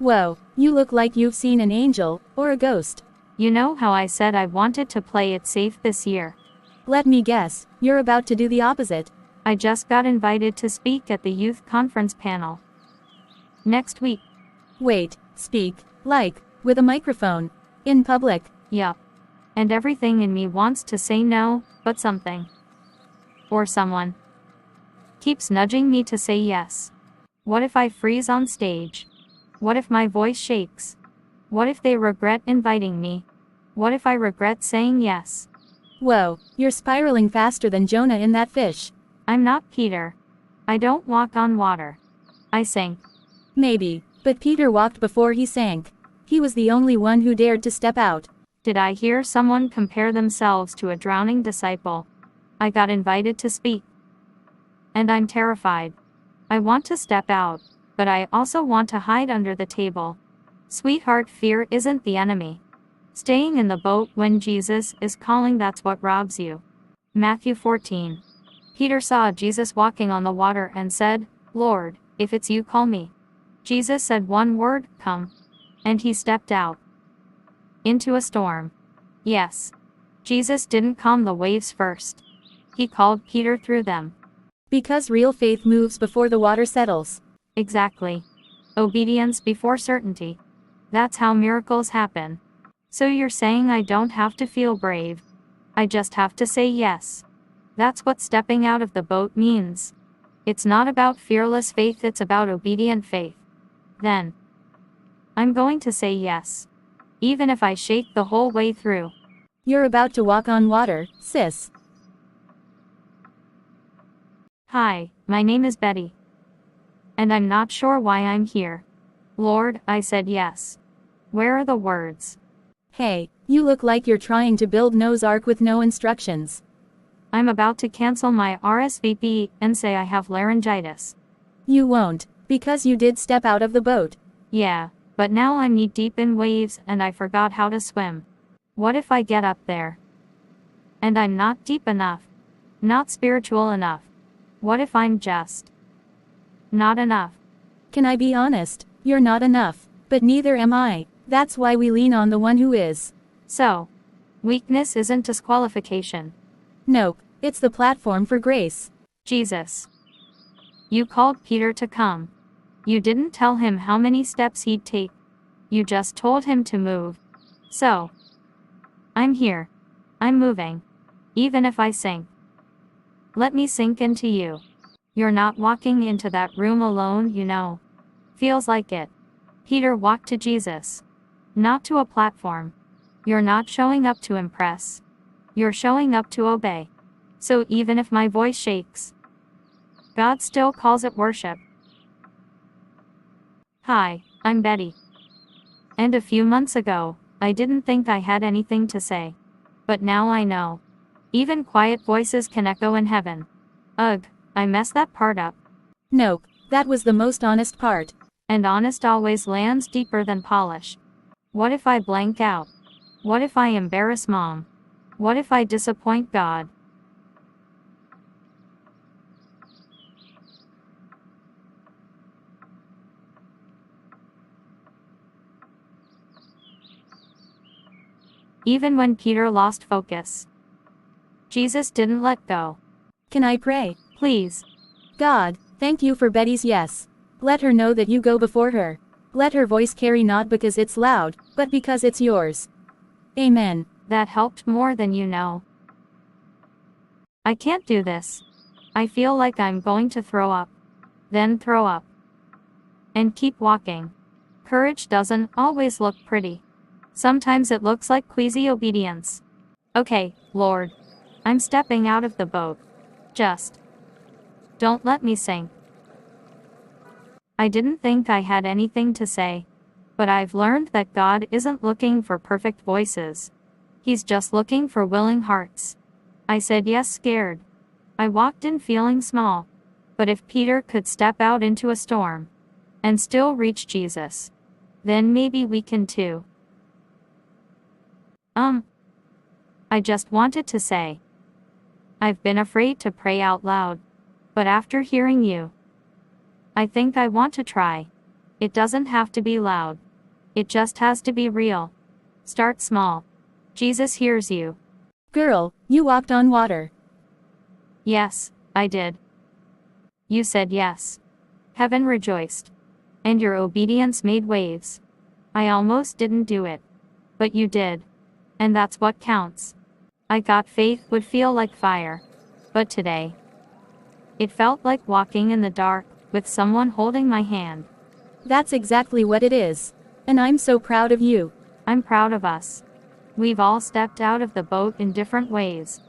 Whoa, you look like you've seen an angel, or a ghost. You know how I said I wanted to play it safe this year? Let me guess, you're about to do the opposite. I just got invited to speak at the youth conference panel next week. Wait, speak, like, with a microphone, in public. Yup. And everything in me wants to say no, but something, or someone, keeps nudging me to say yes. What if I freeze on stage? What if my voice shakes? What if they regret inviting me? What if I regret saying yes? Whoa, you're spiraling faster than Jonah in that fish. I'm not Peter. I don't walk on water. I sink. Maybe, but Peter walked before he sank. He was the only one who dared to step out. Did I hear someone compare themselves to a drowning disciple? I got invited to speak. And I'm terrified. I want to step out, but I also want to hide under the table. Sweetheart, fear isn't the enemy. Staying in the boat when Jesus is calling, that's what robs you. Matthew 14. Peter saw Jesus walking on the water and said, Lord, if it's you, call me. Jesus said one word, come. And he stepped out into a storm. Yes. Jesus didn't calm the waves first. He called Peter through them. Because real faith moves before the water settles. Exactly. Obedience before certainty. That's how miracles happen. So you're saying I don't have to feel brave. I just have to say yes. That's what stepping out of the boat means. It's not about fearless faith, it's about obedient faith. Then I'm going to say yes. Even if I shake the whole way through. You're about to walk on water, sis. Hi, my name is Betty. And I'm not sure why I'm here. Lord, I said yes. Where are the words? Hey, you look like you're trying to build Noah's Ark with no instructions. I'm about to cancel my RSVP and say I have laryngitis. You won't, because you did step out of the boat. Yeah, but now I'm knee deep in waves and I forgot how to swim. What if I get up there and I'm not deep enough? Not spiritual enough? What if I'm just not enough? Can I be honest? You're not enough, but neither am I. That's why we lean on the one who is. So, weakness isn't disqualification. Nope, it's the platform for grace. Jesus. You called Peter to come. You didn't tell him how many steps he'd take. You just told him to move. So, I'm here. I'm moving. Even if I sink. Let me sink into you. You're not walking into that room alone, you know. Feels like it. Peter walked to Jesus. Not to a platform. You're not showing up to impress. You're showing up to obey. So even if my voice shakes, God still calls it worship. Hi, I'm Betty. And a few months ago, I didn't think I had anything to say. But now I know. Even quiet voices can echo in heaven. Ugh, I messed that part up. Nope, that was the most honest part. And honest always lands deeper than polish. What if I blank out? What if I embarrass Mom? What if I disappoint God? Even when Peter lost focus, Jesus didn't let go. Can I pray? Please. God, thank you for Betty's yes. Let her know that you go before her. Let her voice carry not because it's loud, but because it's yours. Amen. That helped more than you know. I can't do this. I feel like I'm going to throw up. Then throw up. And keep walking. Courage doesn't always look pretty. Sometimes it looks like queasy obedience. Okay, Lord. I'm stepping out of the boat. Just don't let me sink. I didn't think I had anything to say. But I've learned that God isn't looking for perfect voices. He's just looking for willing hearts. I said yes scared. I walked in feeling small. But if Peter could step out into a storm and still reach Jesus, then maybe we can too. I just wanted to say, I've been afraid to pray out loud. But after hearing you, I think I want to try. It doesn't have to be loud. It just has to be real. Start small. Jesus hears you. Girl, you walked on water. Yes, I did. You said yes. Heaven rejoiced. And your obedience made waves. I almost didn't do it. But you did. And that's what counts. I thought faith would feel like fire. But today, it felt like walking in the dark, with someone holding my hand. That's exactly what it is. And I'm so proud of you. I'm proud of us. We've all stepped out of the boat in different ways.